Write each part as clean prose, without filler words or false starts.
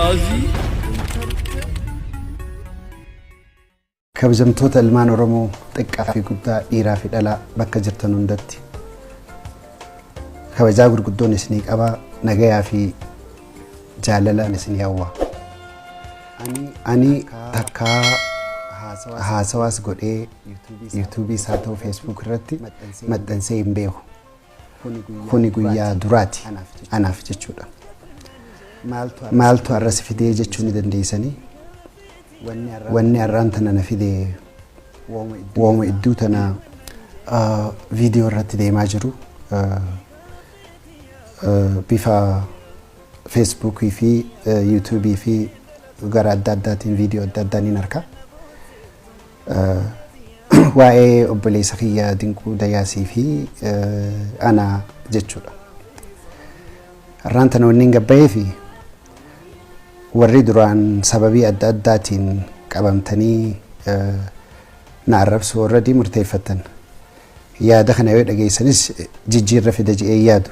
Gazi kabajamtoota ilmaan Oromoo xiqqaa fi guddaa dhiiraa fi dhalaa bakka jirtan hundatti kabajaa gurguddoon isinii qabaa nagayaa fi jaalalaan isinii hawwa. Ani takkaa haasawaas godhee YouTube isaa ta'u Facebook irratti maxxansee hin beeku. Kuni guyyaa duraati anaaf jechuudha. Maaltu arras fidee jechuu ni dandeessanii? Wanni arraan tana na fidee wooma idduu tana viidiyoo irratti deemaa jiru bifa Facebook fi YouTube fi gara adda addaatiin viidiyoo adda addaa ni arka. Waa'ee obboleessa kiyya Dinquu Dayaasii fi ana jechuudha. Arraan tana wanni hin gabbayee fi warri duraan sababii adda addaatiin qabamtanii na arrabsu already murteeffatan. Yaada kana yoo dhageessanis jijjiirra fida jedhee yaadu.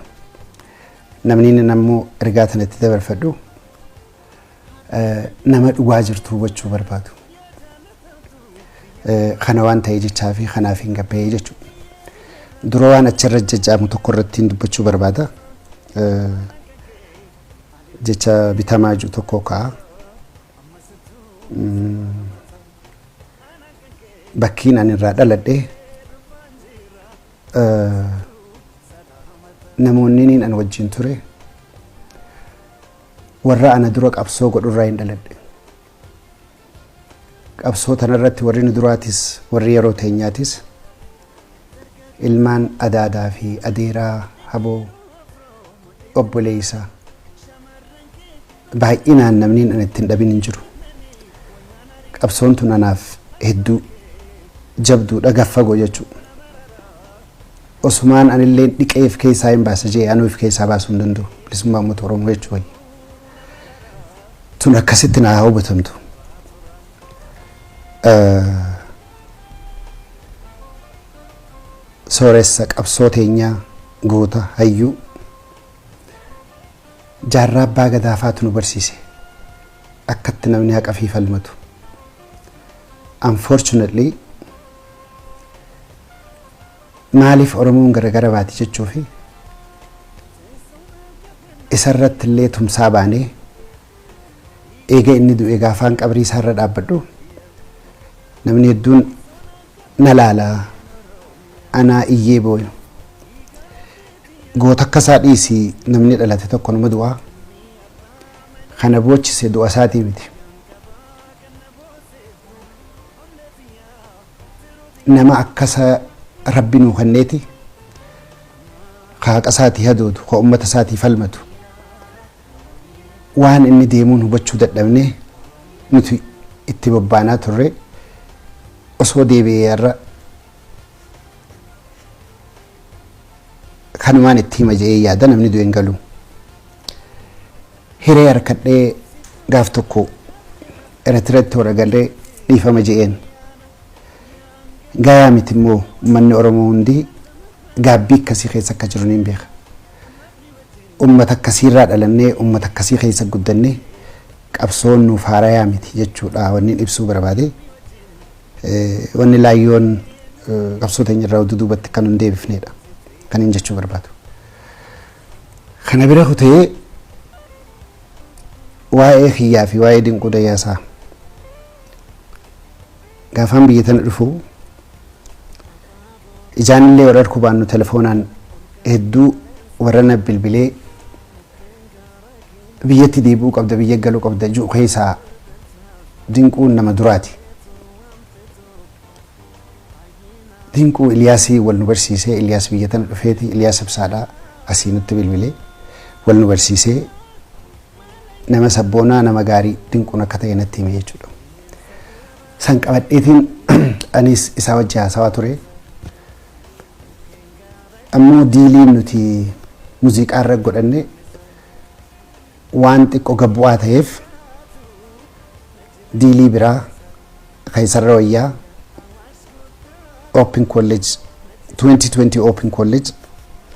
Namni nammoo ergaa tanatti dabarfadhu nama dhugaa jirtu hubachuu barbaadu. Kana waan ta'ee jechaa fi kanaaf hin gabbayee jechuudha. Dura waan achirra jajjaamu tokko irratti dubbachuu barbaada. Jecha bitamaa jiru tokko ka'a. Bakkiin ani irraa dhaladhe namoonni niin an wajjin ture warra ana dura qabsoo godhurraa hin dhaladhe. Qabsoo tanarratti warri nu duraatis warri yeroo teenyaatis ilmaan adaadaa fi adeeraa haboo obboleessa baay'inaan namni an ittiin dhabin hin jiru. Qabsoon tun anaaf hedduu jabduudha gaffagoo jechuudha. Osumaan anillee dhiqeef keessaa hin baasa jee anuuf keessaa baasuu hin danda'u. Bilisummaa uummata Oromoo jechuudha. Tun akkasitti naa hubatamtu. Sooressa qabsoo teenyaa goota hayyuu jaarraa abbaa gadaafaatu nu barsiise akkatti namni haqa fi falmatu. Unfortunately maaliif Oromoon garagara baati jechuu fi isarratti illee tumsaa baanee eega inni du'e gaafaan qabrii isaarra dhaabbadhu namni hedduun na laalaa anaa iyyee booyu. Goota akkasaa dhiisii namni dhalate tokko nama du'aa kana boochise du'a isaatii miti. Nama akkasa rabbi nuu kenneeti haqa isaatii hadoodu ka ummata isaatii falmatu waan inni deemuun hubachuu dadhabnee nuti itti bobbaanaa turre osoo deebi'ee irra kanumaan itti hima jedhee yaada namni du'e hin galu. Hiree harkadhee gaaf tokko Eritreetti waragalee dhiifama jedheen. Gayaa miti immoo uummanni Oromoo hundi gaabbii akkasii keessa akka jiru niin beeka. Uummata akkasiirraa dhalannee uummata akkasii keessa guddannee qabsoon nuuf haarayaa miti jechuudha wanni ibsuu barbaade. Wanni laayyoon qabsoo teenya irraa duubatti kan hin deebifnedha. Kan hin jechuu barbaadu. Kana bira kutee waa'ee kiyyaa fi waa'ee Dinquu Dayaasaa gaafaan biyya tana dhufu ijaanillee warra kubaannu telefoonaan hedduu warra na bilbilee biyyatti deebi'uu qabda biyya galuu qabda jiru keessaa Dinquun nama duraati. Dinquu Iliyaasii wal nu barsiisee Iliyaas biyya tana dhufeeti Iliyaas Ibsaadhaa asii nutti bilbilee wal nu barsiisee nama sabboonaa nama gaarii Dinquun akka ta'e natti hime jechuudha. San qabadheetiin anis isaa wajji haasawaa ture. Ammoo diiliin nuti muuziqaa irra godhanne waan xiqqoo gabbu'aa ta'eef diilii biraa Kaysarra wayyaa Open College 2020 Open College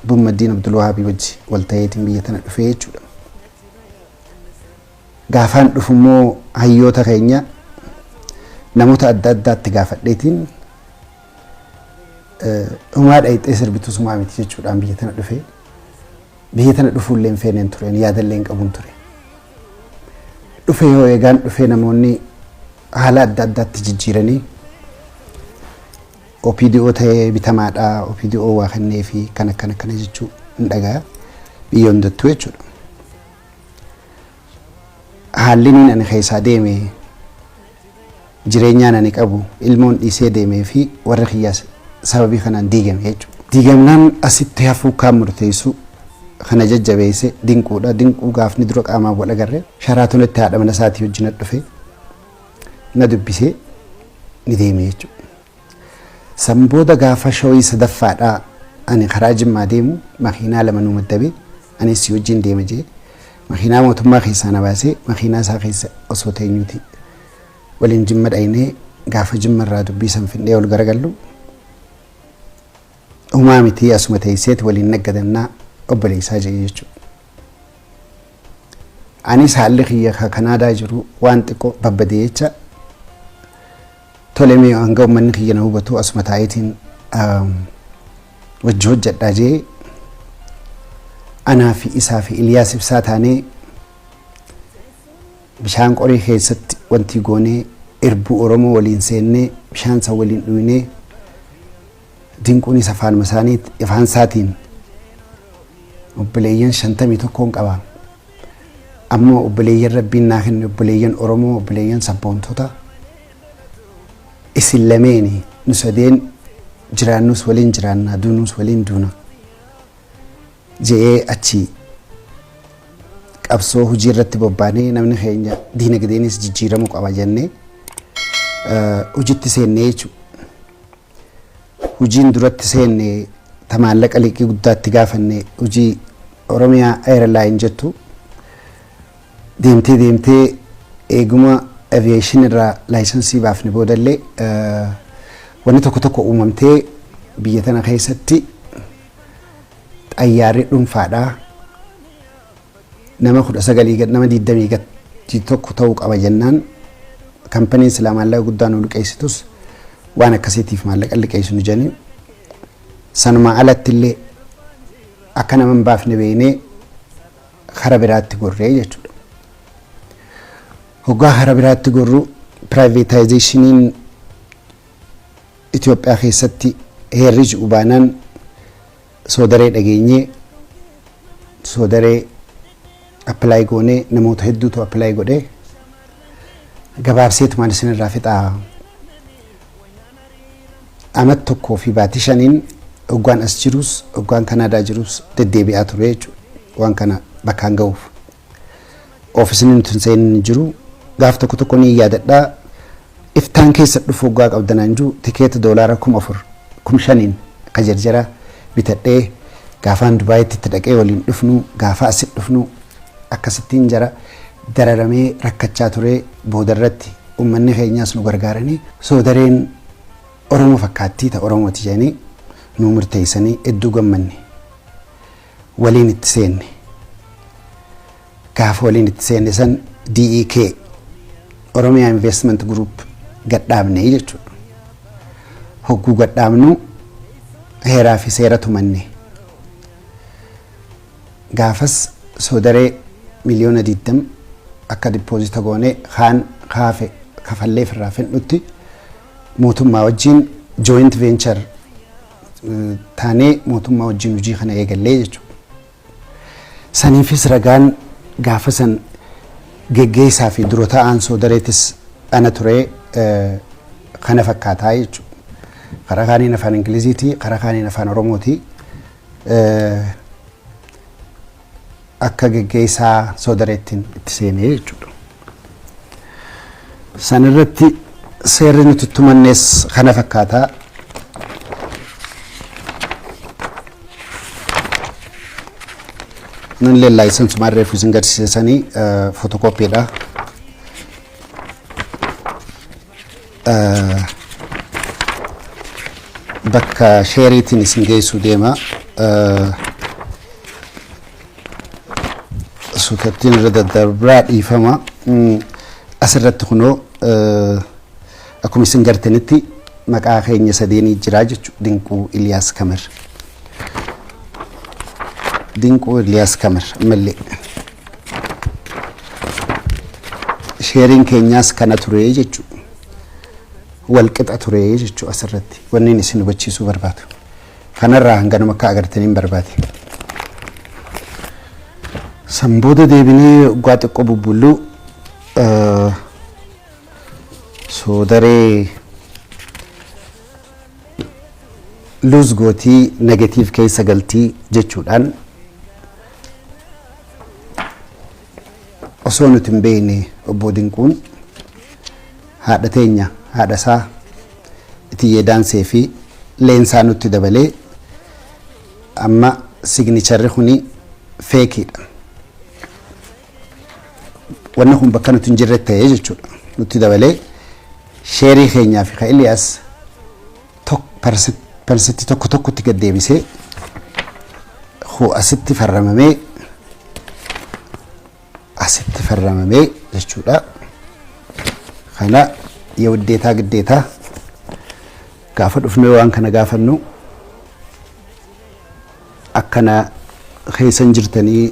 Bummaddiin Abdul Wahaabii wajji wal ta'eetiin biyya tana dhufee jechuudha. gaafaan dhufummoo hayyoota keenya namoota adda addaatti gaafadheetiin umaa dhayixee sirbitu sumaa miti jechuudhaan biyya tana dhufe biyya tana dhufuullee hin feeneen tureen yaadallee hin qabuun ture dhufe yoo eegaan dhufe namoonni haala adda addaatti jijjiiranii OPDO ta'ee bitamaadhaa OPDO waa kennee fi kana jechuu hin dhagaa biyya hundattuu jechuudha. Haalli inni ani keessaa deeme jireenyaan ani qabu ilmoon dhiisee deemee fi warra kiyyaas sababii kanaan diigame jechuudha. Diigamnaan asitti hafuu kaan murteessu kana jajjabeesse dinquudha. Dinquu gaafni dura qaamaan wal agarre Sharaatonitti haadha mana isaatii wajjin dhufe na dubbisee ni deeme jechuudha. San booda gaafa shawii sadaffaadhaa ani karaa Jimmaa deemu makiinaa lama nu maddabee anis si wajjin deema jee makiinaa mootummaa keessaa na baasee makiinaa isaa keessa osoo teenyuuti waliin Jimma dhaynee gaafa Jimma irraa dubbii san findhee ol garagallu umaa miti asuma teesseeti waliin naggadannaa obboleessaa jee jechuudha. Anis haalli kiyya Kanaadaa jiru waan xiqqoo babbadee jecha tolemee hanga uummanni kiyya na hubatu asuma taayitiin wajji hojjedhaa jee anaa fi isaa fi Iliyaas Ibsaa taanee bishaan qorii keessatti wanti goonee irbuu Oromoo waliin seennee bishaan san waliin dhuynee dinquunis afaan isaaniitti afaan isaatiin obboleeyyan 51 qaba. Ammoo obboleeyyan Rabbiin naa kenne obboleeyyan Oromoo obboleeyyan sabboontota isin lameeni nu sadeen jiraannus waliin jiraannaa duunus waliin duuna jee achi qabsoo hojii irratti bobbaanee namni keenya diinagdeenis jijjiiramuu qaba jennee hojiitti seennee jechuudha. Hojiin duratti seennee tamaallaqa liqii guddaatti gaafannee hojii Oromiyaa Airline jettu deemtee eeguma aviation irraa laayisensii baafne boodallee wanni tokko uumamtee biyya tana keessatti xayyaarri dhuunfaadhaa nama 19 nama 20 tokko ta'uu qaba jennaan kampaniin silaa maallaqa guddaa nu liqeessitus waan akkasiitiif maallaqa liqeessu nu jennee sanuma alatti illee akka nama hin baafne beeknee kara biraatti gorree jechuudha. Hoggaa kara biraatti gorru privatizationiin Itoophiyaa keessatti heerri jiru baanaan soodaree dhageenyee soodaree appilaayi goonee namoota hedduutu appilaayi godhee gabaabseetumaan isinirraa fixaa amat tokkoo fi baatii shaniin hoggaan as jirus hoggaan Kanaadaa jirus deddeebi'aa ture jechuudha. Waan kana bakkaan ga'uuf oofisni nuti seenni jiru gaaf tokko ni yaadadhaa iftaan keessa dhufu hoggaa qabdanaan jiru tikeeta doolaara 4,000 akka jarjara bitadhee gaafaan Dubaayitti itti dhaqee waliin dhufnu gaafa asitti dhufnu akkasittiin jara dararamee rakkachaa ture boodarratti uummanni keenyaas nu gargaaranii soodareen Oromoo fakkaattii ta'a Oromooti jedhanii nu murteessanii hedduu gammanne waliin itti seenne gaafa waliin itti seenne san DEK Oromiyaa Investment Group gadhaabne jechuudha. Hogguu gadhaabnu heeraa fi seera tumanne gaafas soodaree miliyoona 20 akka dipoozita goonee kaan kaafe kafallee firraa fedhutti mootummaa wajjin joint venture taanee mootummaa wajjin hojii kana eegallee jechuudha. Saniifis ragaan gaafa san geggeessaa fi dura ta'aan soodareetis ana ture kana fakkaataa jechuudha. Karaa kaaniin afaan Ingiliziiti, karaa kaaniin afaan Oromooti. Akka geggeessaa soodareettiin itti seenee jechuudha. Sanirratti seerri nuti tumannees kana fakkaataa. Nunillee laayisensumaan reefu isin garsiisanii footokoopiidha. Bakka sheeriitiin isin geessuu deema. Suutattiin irra daddarbaa dhiifama asirratti kunoo akkuma isin gartanitti maqaa keenya sadeenii jira jechuudha. Dinquu Iliyaas Kamir. Dinquu Iliyaas Kamir malee sheeriin keenyaas kana ture jechuudha. Wal qixa ture jechuudha asirratti. Wanni isin hubachiisuu barbaadu. Kanarraa hanganuma akka agartaniin barbaade. Sambooda deebinee waggaa xiqqoo bubbulluu soodaree luus gootii negatiif keessa galtii jechuudhaan osoo nuti hin beekne obbo Dinquun haadha teenya haadha isaa Itiyyee Daansee fi leensaa nutti dabalee amma signicharri kuni feekiidha. Wanna kun bakka nuti hin jirre ta'ee jechuudha. Nutti dabalee sheerii keenyaa fi Iliyaas parsetti tokko tokkotti gad deebisee asitti farramamee jechuudha. Kana የውዴታ ግዴታ gaafa dhufnee waan kana gaafannu akkana keessan jirtanii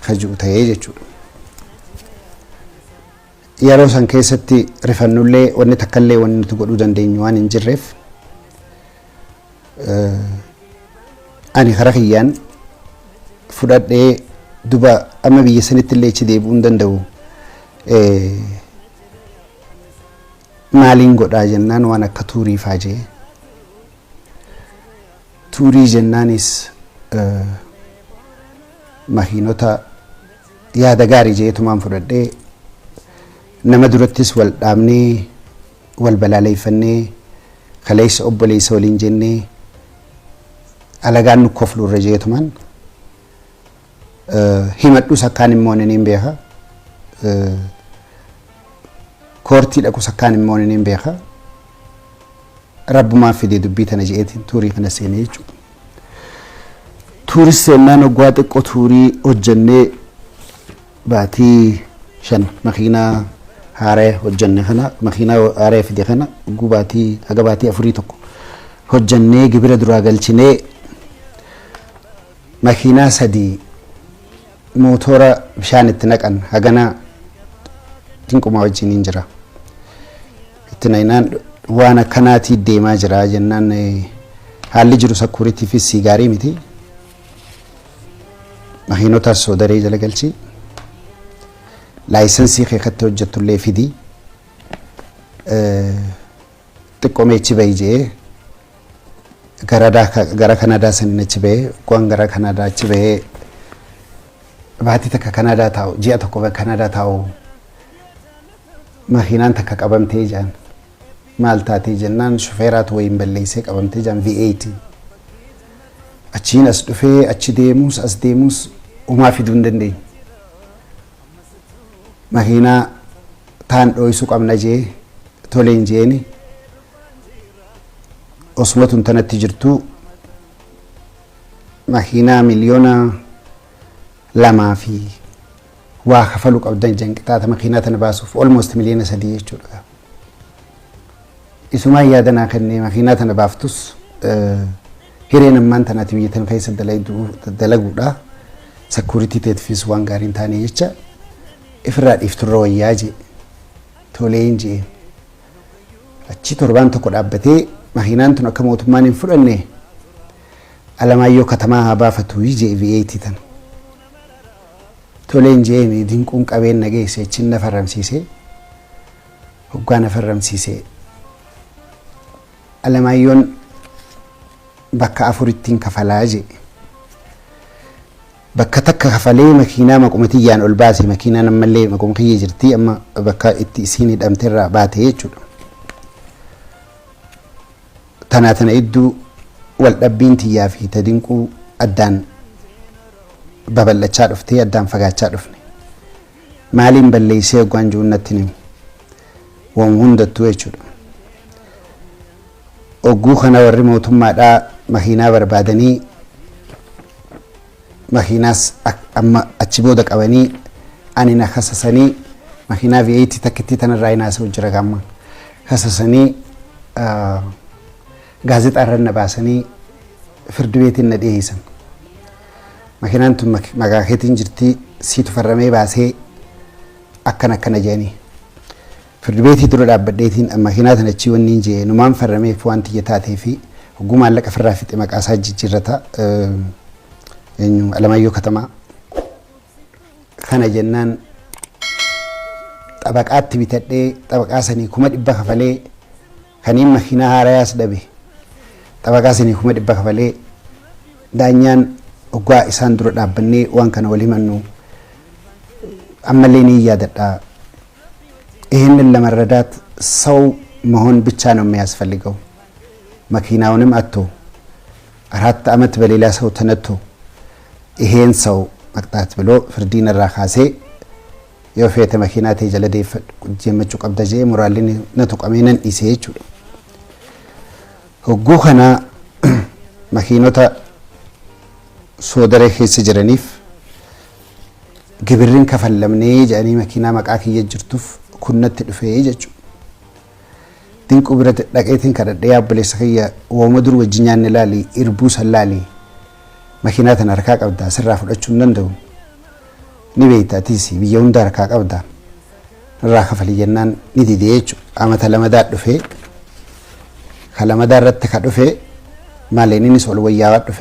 kajuu ta'ee jechuudha. Yeroo san keessatti rifannullee wanni takkallee wanni nuti godhuu dandeenyu waan hin jirreef ani karaa kiyyaan fudhadhee duba amma biyya sanitti illee ichi deebi'uu hin danda'u. Maaliin godhaa jennaan waan akka tuurii faajee. Tuurii jennaanis makiinota yaada gaarii jeetumaan fudhadhee nama durattis wal dhaabnee wal balaaleeffannee kaleessa obboleessa waliin jennee alagaan nu kofluurra jeetumaan himadhus akkaan immoo naniin beeka. Koortii dhaqus akkaan immoo naniin beeka. Rabbumaan fidee dubbii tana jeetiin tuurii kana seenee jechuudha. Tuuris seennaan waggaa xiqqoo tuurii hojjennee baatii 5 makiinaa haaree hojjenne kana makiinaa haaree fide kana gubaatii haga baatii 4 tokko hojjennee gibira duraa galchinee makiinaa 3 mootora bishaan itti naqan hagana dinqumaa wajjiniin jira. Itti naynaan waan akkanaati deemaa jira jennaan haalli jiru sakuriitii fi sigaarii miti. Makiinota soodaree jala galchi. Laayisensii keekatti hojjettullee fidi. Xiqqoo meechi bahi jee gara Kanaadaa sanin achi bahee waan gara Kanaadaa achi bahee baatii takka Kanaadaa taa'u ji'a tokko Kanaadaa taa'u makiinaan takka qabamtee jaan. Maal taatee jennaan shufeeraatu wayiin balleessee qabamtee jaan V8. Achiin as dhufee achi deemus as deemus umaa fiduu hin dandeenye. Makiinaa taan dhooysuu qabna jee toleen jeeni osumatuun tanatti jirtu makiinaa miliyoona 2 fi waa kafaluu qabdan janqixaata makiinaa tana baasuuf almost miliyoona 3 jechuudha. Isumaan yaadanaa kennee makiinaa tana baaftus hireen ammaan tanaati biyya tana keessa dalaguudha. Sakuriitii teetiifis waan gaariin taane jecha ifirraa dhiifturra wayyaa jee toleen jee achi torbaan tokko dhaabbatee makiinaan tun akka mootummaan hin fudhanne Alamaayyoo katamaa haa baafatu jee V8 tana. Toleen jee Dinquun qabeen nageesse achiin na farramsiisee hoggaa na farramsiisee Alamaayyoon bakka 4 ittiin kafalaa jee. Bakka takka kafalee makiinaa maqumatiyyaan ol baase makiinaan ammallee maquma kiyyee jirti amma bakka itti isiin hidhamteerraa baate jechuudha. Tana idduu wal dhabbiin tiyyaa fi Dinquu addaan babal'achaa dhuftee addaan fagaachaa dhufne. Maaliin balleessee hoggaan jiruun natti himu waan hundattuu jechuudha. Ogguu kana warri mootummaadhaa makiinaa barbaadanii makiinaas amma achi booda qabanii ani na kasasanii makiinaa V8 takkitti tanarraa inaasa'u jira gamma kasasanii gaazexaa irra na baasanii firdi beetiin na dhiyeessan. Makiinaan tun maqaa keetiin jirti siitu farramee baasee akkana jedhanii firdi beetii dura dhaabbadheetiin makiinaa tana achii wanni hin jee numaan farrameef waan xiyya taatee fi hogguu maallaqa firraa fixe maqaa isaa jijjiirrata Alamaayyoo Katamaa kana jennaan xabaqaatti bitadhee xabaqaa sanii 100 kafalee kaniin makiinaa haarayaas dhabe xabaqaa sanii 100 kafalee daanyaan hoggaa isaan dura dhaabbannee waan kana wal himannu ammallee ni yaadadha. ይህንን ለመረዳት ሰው መሆን ብቻ ነው የሚያስፈልገው። መኪናውንም አጥቶ 4 ዓመት በሌላ ሰው ተነቶ ይሄን ሰው መቅጣት ብሎ ፍርዲን ራካሴ የወፌተ መኪና ተጀለደ ጀመቹ ቀብደጀ ሞራልን ነተቀመነን ኢሴቹ ህጉ ከና መኪኖታ ሶደረ ኬስ ጅረኒፍ ግብርን ከፈለምኔ ጃኒ መኪና መቃክ ይጅርቱፍ ኩነት ድፈ ይጀቹ ድንቁ ብረት ዳቀይትን ከደደ ያበለስ ከየ ወመድሩ ወጅኛን ላሊ ኢርቡ ሰላሊ መኪና ተነርካ ቀብዳ ስራ ፈደቹ እንደው ኒቤታ ቲሲ ቢየውን ዳርካ ቀብዳ ራ ከፈልየናን ኒዲዴቹ አመተ ለመዳ ድፈ ከለመዳ ረት ከድፈ ማለኒኒ ሶል ወያዋ ድፈ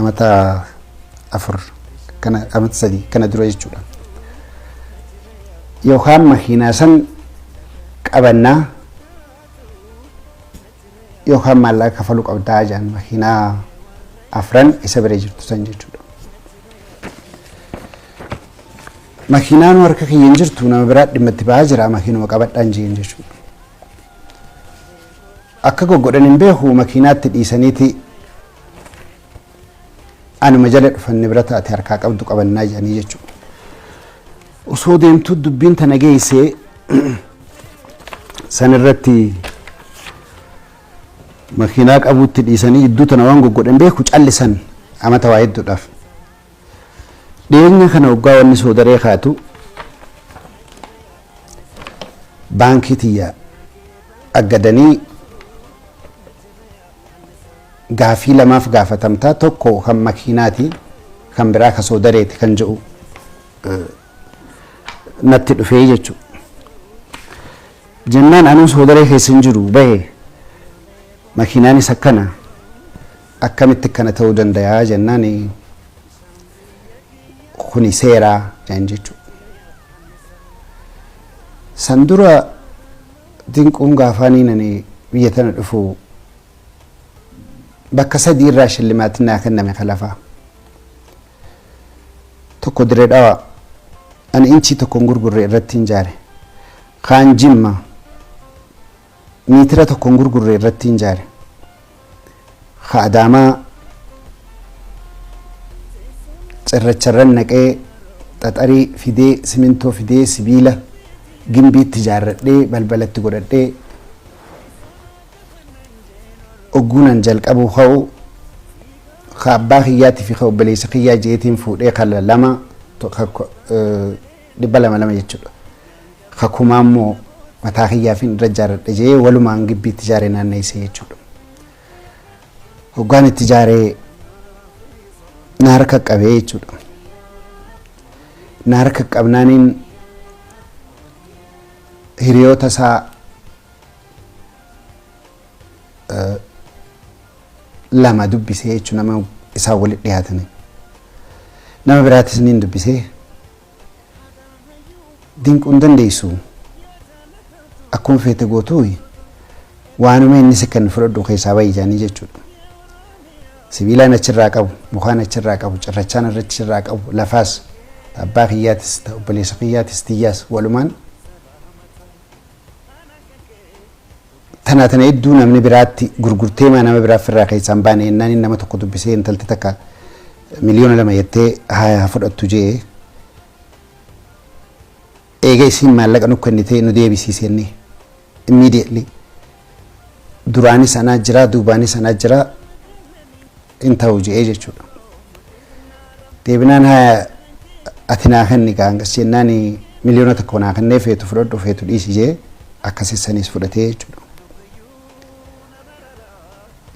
አመታ አፍር ከነ አመት ሰዲ ከነ ድሮ ይቹላ ዮሐን መኪና ሰን ቀበና ዮሐን ማላ ከፈሉ ቀብዳ ጃን መኪና አፍረን ኢሰብሬጅቱ ሰንጀቹ መኪናን ወርከ ከየንጅርቱ ነብራት ድመት ባጅራ መኪና ቀበዳ እንጂ እንጀቹ አከጎ ጎደን በሁ መኪናት ዲሰኒቲ አን መጀለድ ፈንብረታ ተርካ ቀብዱ ቀበና ጃን ይጀቹ ኡሶ ደምቱ ዱቢን ተነገይሴ ሰንረቲ መኪና ቀቡት ዲሰኒ ይዱ ተነዋን ጎጎደን በኩ ጫልሰን አመታ ዋይዱ ዳፍ ዴኛ ከነው ጋውን ሶደሬ ካቱ ባንኪቲያ አገደኒ ጋፊ ለማፍ ጋፈተምታ ቶኮ ከመኪናቲ ከምብራ ከሶደሬት ከንጀኡ ነጥ ድፌ ይጀቹ ጀናን አኑ ሶደሬ ከስንጅሩ በይ መኪናኒ ሰከና አከምት ከነተው ደንዳያ ጀናኒ ኩኒ ሴራ ጃንጀቹ ሰንዱራ ድንቁን ጋፋኒ ነኒ ብየተነ ድፉ በከሰዲ ራሽ ልማትና ከነመ خلፋ ተኮ ድሬዳዋ አን ኢንቺ ተኮ ጉርጉሬ ረቲን ጃሬ ካንጂማ ሚትረ ተኮ ጉርጉሬ ረቲን ጃሬ ኻዳማ ጨረጨረን ነቀ ጠጠሪ ፊዴ ሲሚንቶ ፊዴ ሲቢላ ግንቢ ትጃረዴ በልበለት ጎደዴ ኦጉናን ጀልቀቡ ኸው ኻባኺያት ፊ ኸው በሌስ ኺያ ጄቲን ፉዴ ከለለማ ዲበላ መለማ ይችሉ ኸኩማሞ መታኺያ ፊን ረጃረዴ ጄ ወሉማን ግቢ ትጃሬና ነይሴ ይችሉ ኦጋን ትጃሬ ናርከ ቀበ ይችሉ ናርከ ቀብናኒን ሂሪዮተሳ ለማ ዱቢሴ ይቹ ነማ ኢሳወል ዲያተነ ነማ ብራትስኒን ዱቢሴ ዲንቁ እንደንደይሱ አኩን ፌተ ጎቱይ ዋኑሜ ንስከን ፍረዱ ኸይሳባ ይጃኒ ጀቹ ሲቢላ ነችራቀው ሙኻና ነችራቀው ጭረቻና ነችራቀው ለፋስ አባኺያትስ ተበለስኺያትስ ትያስ ወሉማን ተናተነ ይዱ ነምን ብራቲ ጉርጉርቴ ማናመ ብራ ፍራ ከይሳን ባኔ እናኒ ነመ ተቆጡ ቢሴ እንተልተ ተካ ሚሊዮን ለማየቴ ሃያ ፈደቱ ጄ ኤጌ ሲም ማለቀ ነው ከኒቴ ነው ዴቢሲ ሲኒ ኢሚዲየትሊ ዱራኒ ሰና ጅራ ዱባኒ ሰና ጅራ እንታው ጄ ጀቹ ዴብናን ሃያ አቲና ኸኒ ጋንገስ እናኒ miliyoona tokko naa kennee feetu fudhadhu feetu dhiisi jee akkasisanis fudhatee jechuudha.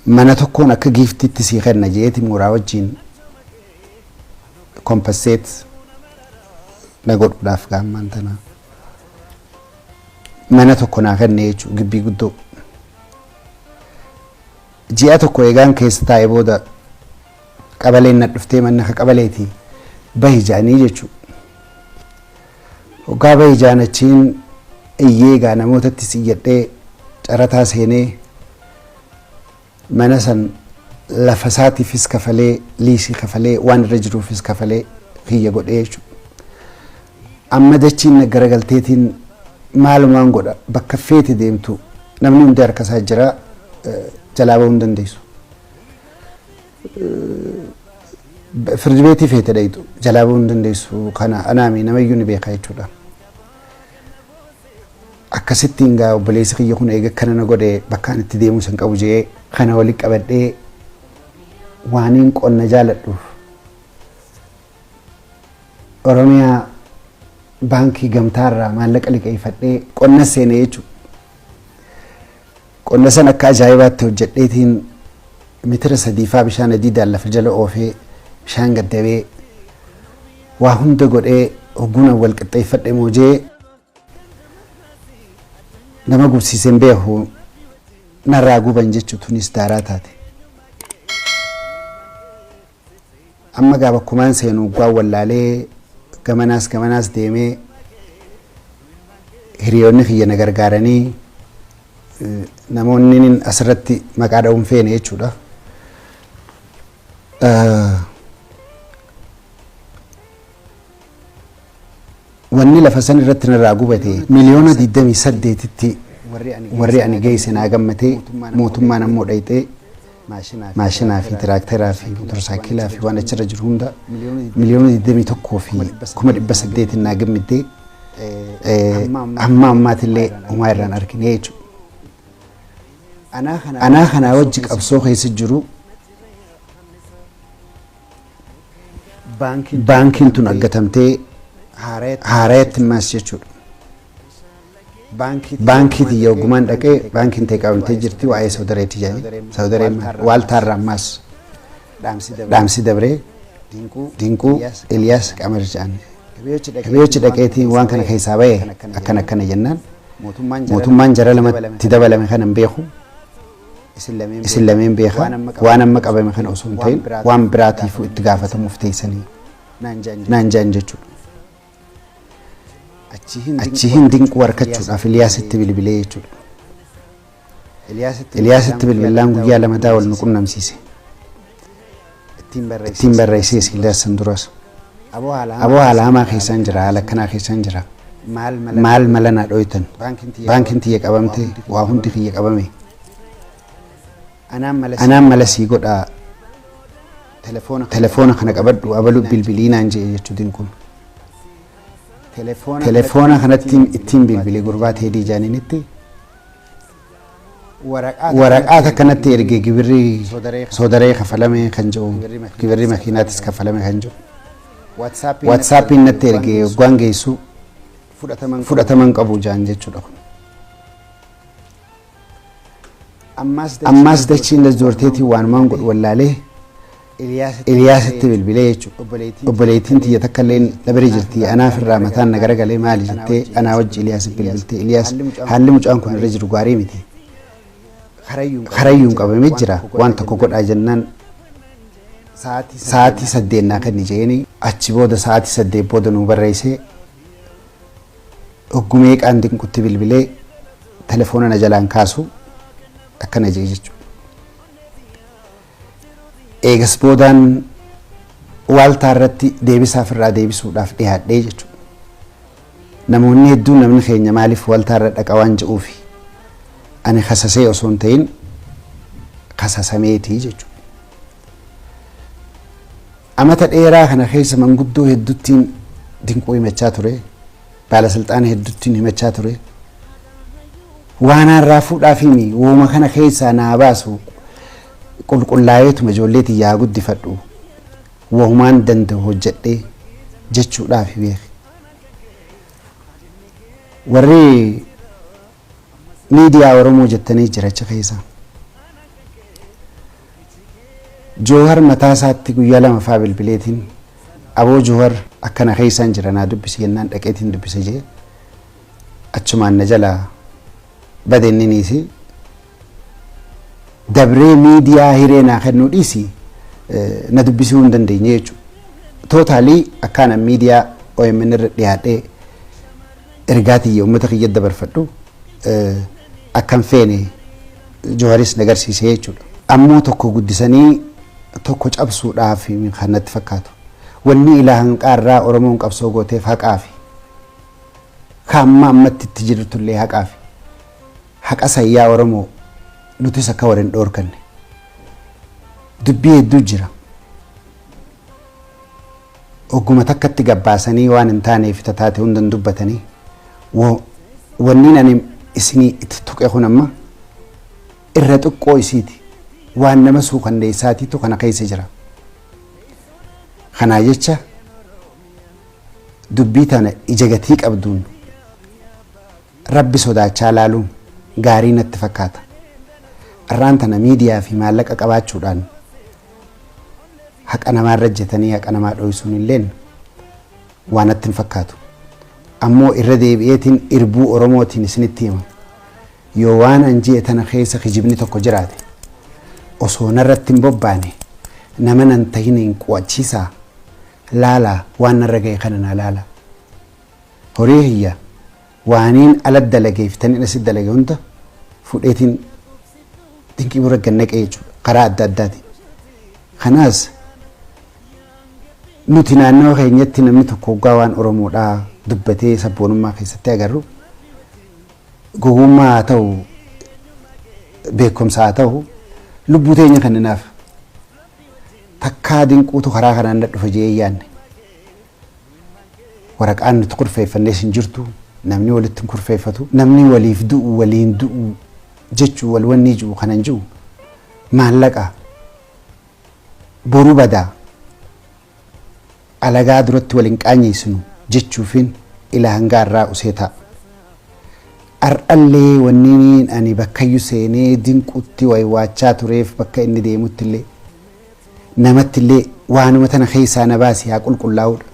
Mana tokkoon akka giiftitti sii kenna jeeti mooraa wajjin kompenseet na godhuudhaaf gaammaan tana. Mana tokko naa kennee jechuudha gibbii guddoo. Ji'a tokko eegaan keessa taa'ee booda qabaleen na dhuftee manna ka qabaleeti bahi jaanii jechuudha. Hoggaa bahi jaanachiin iyyee egaa namootatti siyyadhee carataa seenee mana san lafa isaatiifis kafalee liisii kafalee waan irra jiruufis kafalee kiyya godhee jechuudha. Amma dachiin garagalteetiin maalumaan godha bakka feeti deemtu namni hundi harka isaa jira jalaa bahuu hin dandeessu. Firdi beetii feete dhayitu jalaa bahuu hin dandeessu kana anaami namayyuu ni beekaa jechuudha. Akkasittiin gaa obboleessi kiyya kun eega kana na godhe bakkaan itti deemuu san qabu jee kana walitti qabadhee waaniin qonna jaaladhuuf Oromiyaa baankii gamtaarraa maallaqa liqeeffadhee qonna seenee jechuudha. Qonna san akka ajaa'ibaatti hojjedheetiin mitira sadiifaa bishaan adiidaan lafa jala oofee bishaan gaddabee waa hunda godhee hogguna wal qixxeeffadhe moojee nama gubsiiseen beeku narraa guban jechuun tunis daaraa taate. Amma gaa bakkumaan seenu gwaa wallaalee gamanaas deemee hiriyoonni kiyya na gargaaranii namoonni asirratti maqaa dha'uun feene jechuudha. Wanni lafa san irratti narraa gubate miliyoona 28tti warri ani geesse naa gammatee mootummaan ammoo dhayxee maashinaa fi tiraaktaraa fi motorsaayikilaa fi waan achirra jiru hunda miliyoona 21 fi 1800 naa gammattee hamma ammaatillee homaa irraan argine jechuudha. Anaa kanaa wajji qabsoo keessa jiru baankiin tun argatamtee haareetti maas jechuudha. Baankii xiyya ogumaan dhaqee baankiin ta'e qabamtee jirti waa'ee Sawudareetti jedhanii Sawudareen waaltaarraa maas dhaamsi dabree Dinquu Eliyaas Qamar jedhan. Hiriyochi dhaqeetiin waan kana keessaa ba'e akkana jennaan mootummaan jara lamatti dabalame kana hin beeku. Isin lameen beeka waan amma qabame kana osoo hin ta'in waan biraatiif itti gaafatamuuf teessanii naan jaan jechuudha. Achi hin dinquu harkachuudhaaf Eliyaasitti bilbilee jechuudha. Eliyaasitti bilbilaan guyyaa lamataa wal nu qunnamsiise. Ittiin barreessee Eliyaas san duras. Aboo haala hamaa keessaan jira haala akkanaa keessaan jira. Maal mala naa dhoytan baankiin tiyya qabamte waa hundi kiyya qabame. Anaan mala sii godhaa telefoona kana qabadhu abaluu bilbilii naan jee jechuudha dinquun. Telefoona kanatti ittiin bilbilee gurbaa Teedii Jaaniinitti waraqaa kanatti ergee gibirri soodaree kafalame kan jiru gibirri makiinaatis kafalame kan jiru waatsaappiin natti ergee waan geessu fudhataman qabu jaan jechuudha. Ammaas dachiin lasdoorteetii waanumaan godhu wallaalee Eliyaasitti bilbilee jechuudha. Obboleettiin tiyya takka illee dabaree jirti anaaf irraa mataan na garagalee maali jettee anaa wajji Eliyaasitti bilbiltee Eliyaas haalli mucaan kun irra jiru gaarii miti. Karayyuun qabamee jira waan tokko godhaa jennaan sa'aatii 8 naa kenni jeeni achi booda sa'aatii 8 booda nu barreessee oggumee qaan dinqutti bilbilee telefoona na jalaan kaasu akkana jee jechuudha. Eegas boodaan waaltaa irratti deebisaaf irraa deebisuudhaaf dhiyaadhee jechuudha. Namoonni hedduun namni keenya maaliif waaltaa irra dhaqa waan jedhuufi ani kasasee osoo hin ta'in kasasameetii jechuudha. Amata dheeraa kana keessa manguddoo hedduttiin dinquu himachaa ture. Baalasilxaana hedduttiin himachaa ture. Waan har'aa fuudhaaf himi wooma kana keessaa naa baasu qulqullaa'eetuma ijoolleetii yaa guddifadhu wahumaan danda'u hojjedhee jechuudhaaf beeke. warri miidiyaa Oromoo jettanii jiracha keessa Jawhar mataa isaatti guyyaa lama faa bilbileetiin aboo Jawhar akkana keessaan jira naa dubbisi yennaan dhaqeetiin dubbise jee achumaan na jala badeenniiniisi dabree miidiyaa hiree naa kennuu dhiisi na dubbisuu hin dandeenye jechuudha. Tootaalii akkana miidiyaa OMN irra dhiyaadhee ergaatii uummata kiyya dabarfadhu akkan feene Jawharis nagarsiisee jechuudha. Ammoo tokko guddisanii tokko cabsuudhaaf kan natti fakkaatu. Wanni ilaahan qaarraa Oromoon qabsoo gooteef haqaafi. Kaamma ammatti itti jirtullee haqaafi. Haqa sayyaa Oromoo nutis akka warreen dhoorkanne. Dubbii hedduu jira. Ogguma takkatti gabbaasanii waan hin taaneef taate hundan dubbatanii wanni ani isinii itti tuqe kun amma irra xiqqoo isiiti. Waan nama suukanneessaatiitu kana keessa jira. Kanaa jecha dubbii tana ija gatii qabduun rabbi sodaachaa laaluun gaarii natti fakkaata. Arraan tana miidiyaa fi maallaqa qabaachuudhaan haqa namaa rajjetanii haqa namaa dho'isuun illeen waan natti hin fakkaatu. Ammoo irra deebi'eetiin irbuu Oromootiin isinitti hima. Yoo waan anjii tana keessa kijibni tokko jiraate osoo narratti hin bobbaane nama nan tahiniin qo'achiisaa laalaa waan narra ga'e kana na laala. Horii hiyya waaniin ala dalageeffatanii asi dalage hunda fudheetiin dinqii bira gannaqee jechuudha karaa adda addaati. Kanaas nuti naannoo keenyatti namni tokko hoggaa waan Oromoodhaa dubbatee sabboonummaa keessatti agarru gowwummaa haa ta'u beekumsa haa ta'u lubbuu teenya kanninaaf takkaa dinquutu karaa kanaan dhufa jee yaanne waraqaan nuti kurfeeffannee sin jirtu namni walitti kurfeeffatu namni waliif du'u waliin du'u jechuu wal wanni jiru kanan jiru maallaqa boruu badaa alagaa duratti waliin qaanyeessinu jechuufin ila hangaarraa useeta. Ar'allee wanniin ani bakkayyuu seenee dinquutti waywaachaa tureef bakka inni deemutti illee namatti illee waanuma tana keessaa na baasii haa qulqullaa'uudha.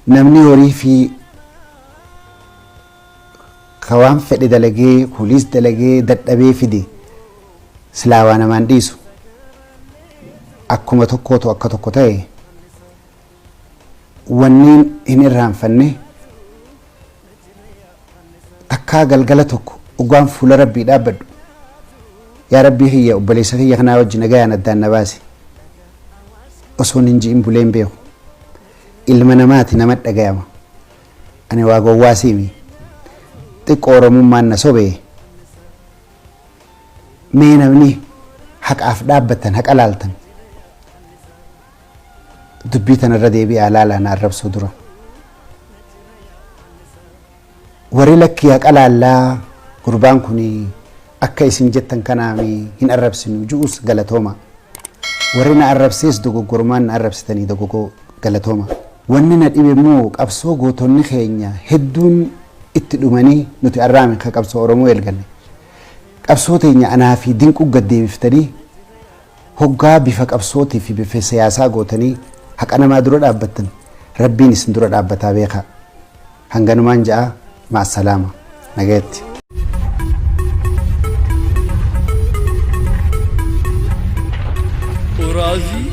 Namni horii fi kawaan fedhe dalagee kuliis dalagee dadhabee fide silaa waa namaan dhiisu akkuma tokkootu akka tokko ta'e wanniin hin irraanfanne takkaa galgala tokko ugaan fuula rabbii dhaabbadhu yaa rabbii hiyya obboleessa kiyya kanaa wajji nagayaan addaan na baase osoon hin ji'in buleen beeku ilma namaati nama dhagayama ani waa gowwaasiimi xiqqoo Oromummaan na sobee mee namni haqaaf dhaabbatan haqa laaltan dubbii tanarra deebi'aa laalaa na arrabsuu dura. Warri lakkii haqa laallaa gurbaan kuni akka isin jettan kanaami hin arrabsinu ju'us galatooma. Warri na arrabsees dogoggormaan na arrabsitanii dogoggoo galatooma. Wanni na dhibe immoo qabsoo gootonni keenya hedduun itti dhumanii nuti arraame ka qabsoo Oromoo elganne. Qabsoo teenya anaa fi dinquu gaddeebiftanii hoggaa bifa qabsootii fi bifa siyaasaa gootanii haqa namaa dura dhaabbattan rabbiin isin dura dhaabbataa beekaa. Hanganumaan ja'a مع السلامة نجاتي أرازي